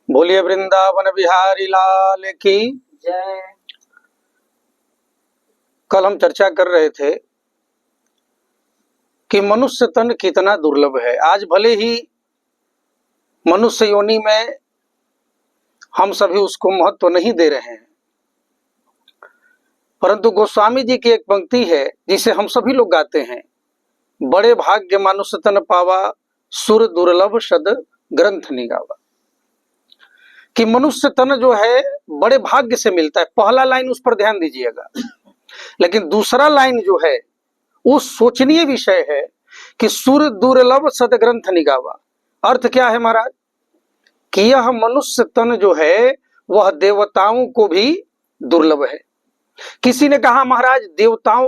बोलिए वृंदावन बिहारी लाल की जय। कल हम चर्चा कर रहे थे कि मनुष्य तन कितना दुर्लभ है। आज भले ही मनुष्य योनि में हम सभी उसको महत्व नहीं दे रहे हैं, परंतु गोस्वामी जी की एक पंक्ति है जिसे हम सभी लोग गाते हैं, बड़े भाग्य मनुष्य तन पावा, सुर दुर्लभ सद ग्रंथ निगावा। कि मनुष्य तन जो है बड़े भाग्य से मिलता है। पहला लाइन उस पर ध्यान दीजिएगा, लेकिन दूसरा लाइन जो है वो सोचनीय विषय है कि सुर दुर्लभ सदग्रंथ निगावा। अर्थ क्या है महाराज? कि यह मनुष्य तन जो है वह देवताओं को भी दुर्लभ है। किसी ने कहा महाराज देवताओं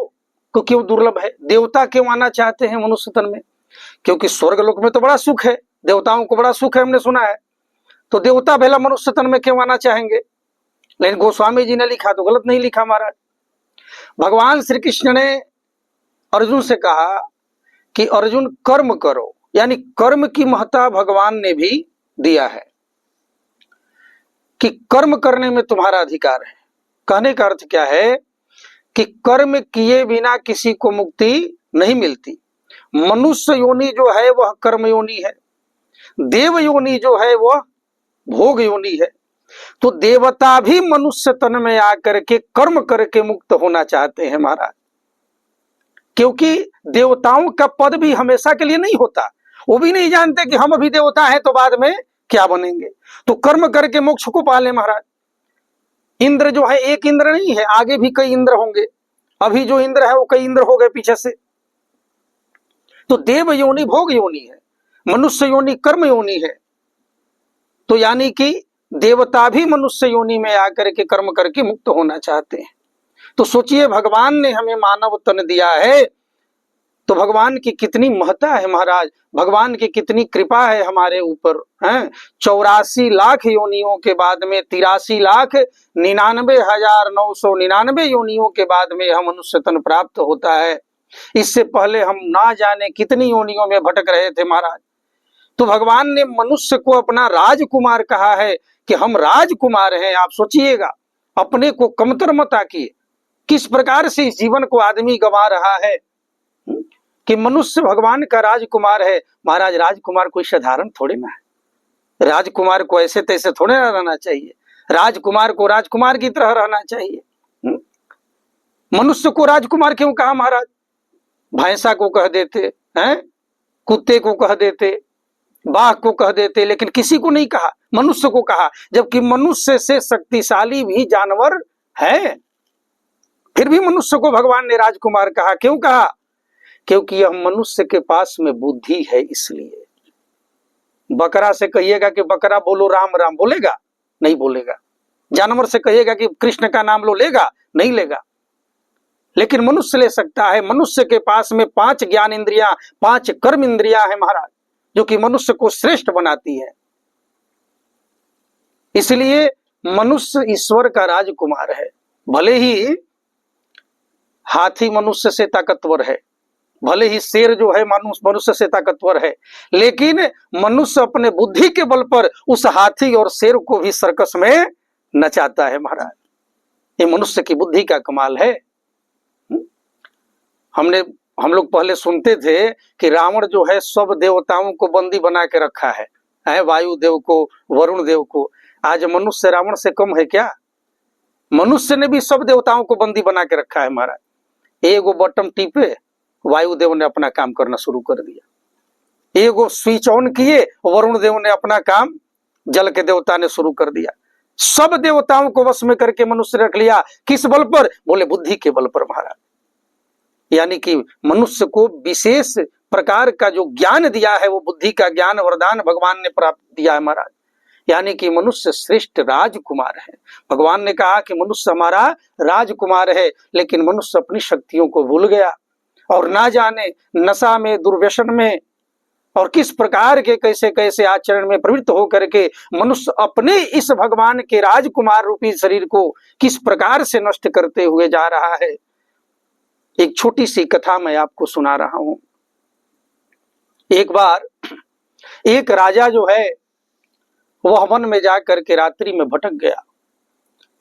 को क्यों दुर्लभ है? देवता क्यों आना चाहते हैं मनुष्य तन में? क्योंकि स्वर्ग लोक में तो बड़ा सुख है, देवताओं को बड़ा सुख है, हमने सुना है। तो देवता भला मनुष्य तन में क्यों आना चाहेंगे? लेकिन गोस्वामी जी ने लिखा तो गलत नहीं लिखा महाराज। भगवान श्री कृष्ण ने अर्जुन से कहा कि अर्जुन कर्म करो, यानी कर्म की महत्ता भगवान ने भी दिया है कि कर्म करने में तुम्हारा अधिकार है। कहने का अर्थ क्या है कि कर्म किए बिना किसी को मुक्ति नहीं मिलती। मनुष्य योनि जो है वह कर्म योनि है, देव योनि जो है वह भोग योनि है। तो देवता भी मनुष्य तन में आकर के कर्म करके मुक्त होना चाहते हैं महाराज, क्योंकि देवताओं का पद भी हमेशा के लिए नहीं होता। वो भी नहीं जानते कि हम अभी देवता हैं तो बाद में क्या बनेंगे। तो कर्म करके मोक्ष को पाले महाराज। इंद्र जो है एक इंद्र नहीं है, आगे भी कई इंद्र होंगे। अभी जो इंद्र है वो कई इंद्र हो गए पीछे से। तो देव योनि भोग योनि है, मनुष्य योनि कर्म योनि है। तो यानी कि देवता भी मनुष्य योनि में आकर के कर्म करके मुक्त होना चाहते हैं। तो सोचिए भगवान ने हमें मानव तन दिया है तो भगवान की कितनी महत्ता है महाराज, भगवान की कितनी कृपा है हमारे ऊपर है। 84 लाख योनियों के बाद में 83,99,999 योनियों के बाद में हम मनुष्य तन प्राप्त होता है। इससे पहले हम ना जाने कितनी योनियों में भटक रहे थे महाराज। तो भगवान ने मनुष्य को अपना राजकुमार कहा है कि हम राजकुमार हैं। आप सोचिएगा, अपने को कमतर मत आकिए। किस प्रकार से इस जीवन को आदमी गंवा रहा है कि मनुष्य भगवान का राजकुमार है। महाराज राजकुमार कोई साधारण थोड़े ना है। राजकुमार को ऐसे तैसे थोड़े ना रहना चाहिए। राजकुमार को राजकुमार की तरह रहना चाहिए। मनुष्य को राजकुमार क्यों कहा महाराज? भैंसा को कह देते हैं, कुत्ते को कह देते, बाघ को कह देते, लेकिन किसी को नहीं कहा, मनुष्य को कहा। जबकि मनुष्य से शक्तिशाली भी जानवर है, फिर भी मनुष्य को भगवान ने राजकुमार कहा। क्यों कहा? क्योंकि यह मनुष्य के पास में बुद्धि है। इसलिए बकरा से कहिएगा कि बकरा बोलो राम राम, बोलेगा? नहीं बोलेगा। जानवर से कहिएगा कि कृष्ण का नाम लो, लेगा? नहीं लेगा। लेकिन मनुष्य ले सकता है। मनुष्य के पास में 5 ज्ञान इंद्रियां, 5 कर्म इंद्रियां है महाराज, जो कि मनुष्य को श्रेष्ठ बनाती है। इसलिए मनुष्य ईश्वर का राजकुमार है। भले ही हाथी मनुष्य से ताकतवर है, भले ही शेर जो है मनुष्य से ताकतवर है, लेकिन मनुष्य अपने बुद्धि के बल पर उस हाथी और शेर को भी सर्कस में नचाता है महाराज। ये मनुष्य की बुद्धि का कमाल है। हम लोग पहले सुनते थे कि रावण जो है सब देवताओं को बंदी बना के रखा है, वायु देव को, वरुण देव को। आज मनुष्य रावण से कम है क्या? मनुष्य ने भी सब देवताओं को बंदी बना के रखा है महाराज। एगो बटन टीपे, वायुदेव ने अपना काम करना शुरू कर दिया। एगो स्विच ऑन किए, वरुण देव ने अपना काम, जल के देवता ने शुरू कर दिया। सब देवताओं को वश में करके मनुष्य रख लिया। किस बल पर? बोले बुद्धि के बल पर महाराज। यानी कि मनुष्य को विशेष प्रकार का जो ज्ञान दिया है वो बुद्धि का ज्ञान वरदान भगवान ने प्राप्त दिया है महाराज। यानी कि मनुष्य श्रेष्ठ राजकुमार है। भगवान ने कहा कि मनुष्य हमारा राजकुमार है, लेकिन मनुष्य अपनी शक्तियों को भूल गया और ना जाने नशा में, दुर्व्यसन में और किस प्रकार के कैसे कैसे आचरण में प्रवृत्त होकर के मनुष्य अपने इस भगवान के राजकुमार रूपी शरीर को किस प्रकार से नष्ट करते हुए जा रहा है। एक छोटी सी कथा मैं आपको सुना रहा हूं। एक बार एक राजा जो है वह वन में जा करके रात्रि में भटक गया।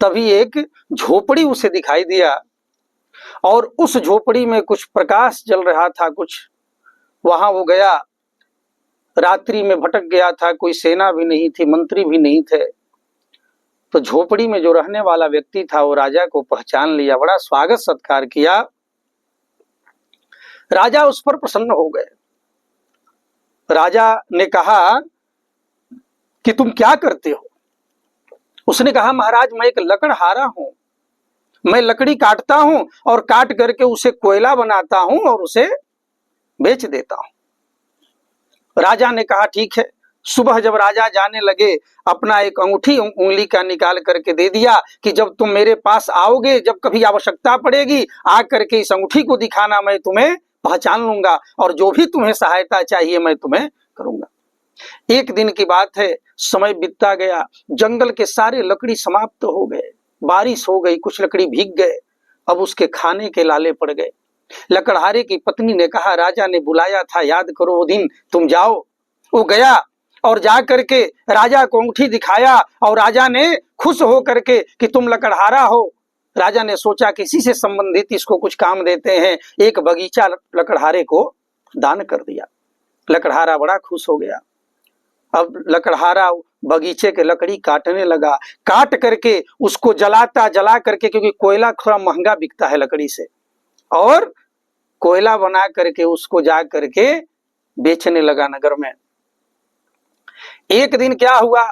तभी एक झोपड़ी उसे दिखाई दिया और उस झोपड़ी में कुछ प्रकाश जल रहा था। कुछ वहां वो गया, रात्रि में भटक गया था, कोई सेना भी नहीं थी, मंत्री भी नहीं थे। तो झोपड़ी में जो रहने वाला व्यक्ति था वो राजा को पहचान लिया, बड़ा स्वागत सत्कार किया। राजा उस पर प्रसन्न हो गए। राजा ने कहा कि तुम क्या करते हो? उसने कहा महाराज मैं एक लकड़हारा हूं, मैं लकड़ी काटता हूं और काट करके उसे कोयला बनाता हूं और उसे बेच देता हूं। राजा ने कहा ठीक है। सुबह जब राजा जाने लगे, अपना एक अंगूठी उंगली का निकाल करके दे दिया कि जब तुम मेरे पास आओगे, जब कभी आवश्यकता पड़ेगी, आ करके इस अंगूठी को दिखाना, मैं तुम्हें पहचान लूंगा और जो भी तुम्हें सहायता चाहिए मैं तुम्हें करूंगा। एक दिन की बात है, समय बीतता गया, जंगल के सारे लकड़ी समाप्त हो गए, बारिश हो गई, कुछ लकड़ी भीग गए, अब उसके खाने के लाले पड़ गए। लकड़हारे की पत्नी ने कहा राजा ने बुलाया था, याद करो वो दिन, तुम जाओ। वो गया और जा करके राजा को अंगूठी दिखाया और राजा ने खुश हो करके कि तुम लकड़हारा हो। राजा ने सोचा किसी से संबंधित इसको कुछ काम देते हैं, एक बगीचा लकड़हारे को दान कर दिया। लकड़हारा बड़ा खुश हो गया। अब लकड़हारा बगीचे के लकड़ी काटने लगा, काट करके उसको जला करके, क्योंकि कोयला थोड़ा महंगा बिकता है लकड़ी से, और कोयला बना करके उसको जा करके बेचने लगा नगर में। एक दिन क्या हुआ,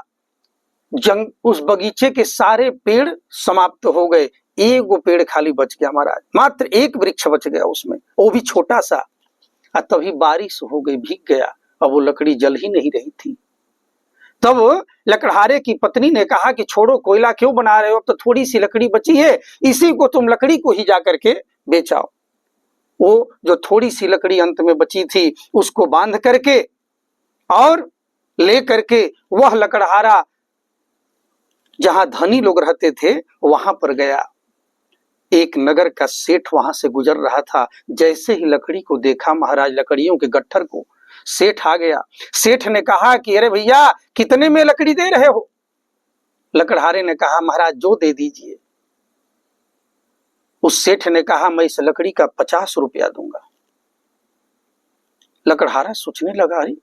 उस बगीचे के सारे पेड़ समाप्त हो गए, एक वो पेड़ खाली बच गया महाराज, मात्र एक वृक्ष बच गया उसमें, वो भी छोटा सा। तभी बारिश हो गई, भीग गया, अब वो लकड़ी जल ही नहीं रही थी। तब लकड़हारे की पत्नी ने कहा कि छोड़ो, कोयला क्यों बना रहे हो, अब तो थोड़ी सी लकड़ी बची है, इसी को तुम लकड़ी को ही जा करके बेचाओ। वो जो थोड़ी सी लकड़ी अंत में बची थी उसको बांध करके और ले करके वह लकड़हारा जहां धनी लोग रहते थे वहां पर गया। एक नगर का सेठ वहां से गुजर रहा था, जैसे ही लकड़ी को देखा महाराज, लकड़ियों के गट्ठर को, सेठ आ गया। सेठ ने कहा कि अरे भैया कितने में लकड़ी दे रहे हो? लकड़हारे ने कहा महाराज जो दे दीजिए। उस सेठ ने कहा मैं इस लकड़ी का 50 रुपया दूंगा। लकड़हारा सोचने लगा, अरे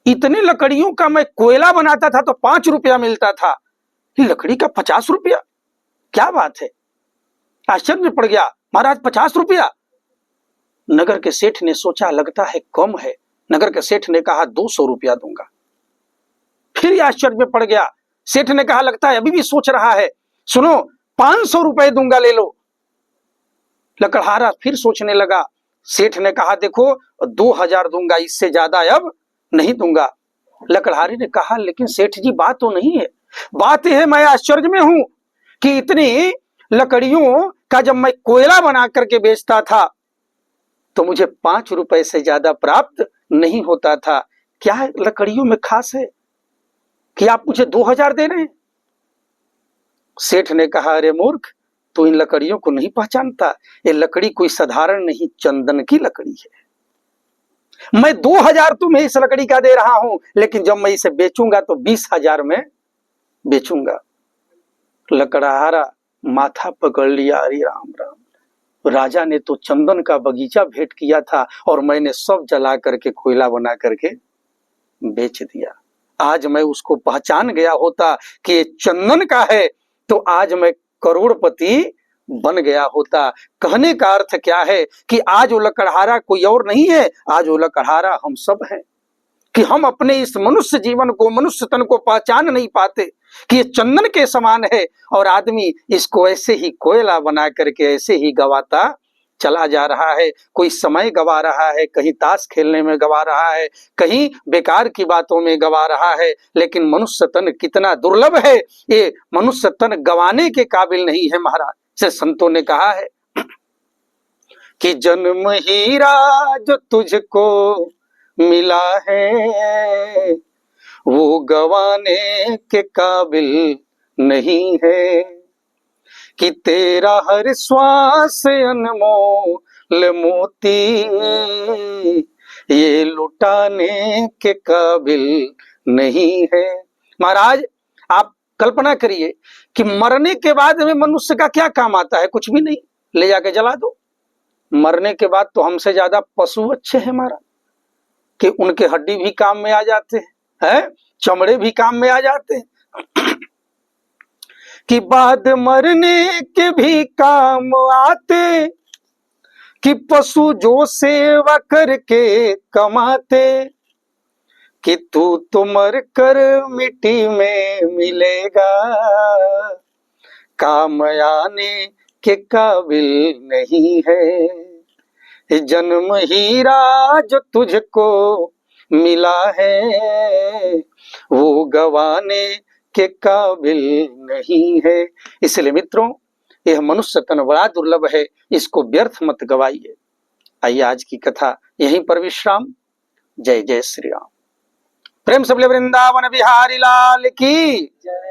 इतने लकड़ियों का मैं कोयला बनाता था तो 5 रुपया मिलता था, लकड़ी का 50 रुपया, क्या बात है? आश्चर्य में पड़ गया, महाराज 50 रुपया? नगर के सेठ ने सोचा लगता है कम है। नगर के सेठ ने कहा 200 रुपया दूंगा। फिर आश्चर्य में पड़ गया, सेठ ने कहा लगता है अभी भी सोच रहा है, सुनो 500 रुपए दूंगा, ले लो। लकड़हारा फिर सोचने लगा। सेठ ने कहा देखो 2000 दूंगा, इससे ज्यादा अब नहीं दूंगा। लकड़हारे ने कहा लेकिन सेठ जी बात तो नहीं है, बात यह है मैं आश्चर्य में हूं कि इतनी लकड़ियों का जब मैं कोयला बना करके बेचता था तो मुझे 5 रुपए से ज्यादा प्राप्त नहीं होता था, क्या लकड़ियों में खास है कि आप मुझे 2000 दे रहे हैं? सेठ ने कहा अरे मूर्ख, तू इन लकड़ियों को नहीं पहचानता, ये लकड़ी कोई साधारण नहीं, चंदन की लकड़ी है। मैं 2000 तुम्हें इस लकड़ी का दे रहा हूं, लेकिन जब मैं इसे बेचूंगा तो 20,000 में बेचूंगा। लकड़हारा माथा पकड़ लिया, अरे राम राम, राजा ने तो चंदन का बगीचा भेंट किया था और मैंने सब जला करके कोयला बना करके बेच दिया। आज मैं उसको पहचान गया होता कि ये चंदन का है तो आज मैं करोड़पति बन गया होता। कहने का अर्थ क्या है कि आज वो लकड़हारा कोई और नहीं है, आज वो लकड़हारा हम सब हैं कि हम अपने इस मनुष्य जीवन को, मनुष्य तन को पहचान नहीं पाते कि ये चंदन के समान है और आदमी इसको ऐसे ही कोयला बना करके ऐसे ही गवाता चला जा रहा है। कोई समय गवा रहा है, कहीं ताश खेलने में गवा रहा है, कहीं बेकार की बातों में गवा रहा है, लेकिन मनुष्य तन कितना दुर्लभ है, ये मनुष्य तन गवाने के काबिल नहीं है। महाराज से संतों ने कहा है कि जन्म हीरा जो तुझको मिला है वो गवाने के काबिल नहीं है, कि तेरा हर श्वास अनमोल मोती ये लुटाने के काबिल नहीं है। महाराज आप कल्पना करिए कि मरने के बाद में मनुष्य का क्या काम आता है? कुछ भी नहीं, ले जाके जला दो। मरने के बाद तो हमसे ज्यादा पशु अच्छे हैं महाराज, कि उनके हड्डी भी काम में आ जाते हैं, चमड़े भी काम में आ जाते हैं कि बाद मरने के भी काम आते, कि पशु जो सेवा करके कमाते, कि तू तो मर कर मिट्टी में मिलेगा, काम आने के काबिल नहीं है, जन्म हीरा जो तुझको मिला है वो गवाने के काबिल नहीं है। इसलिए मित्रों, यह मनुष्य तन बड़ा दुर्लभ है, इसको व्यर्थ मत गवाइए। आइए आज की कथा यहीं पर विश्राम। जय जय श्री राम। प्रेम सबले वृंदावन बिहारी लाल की जय।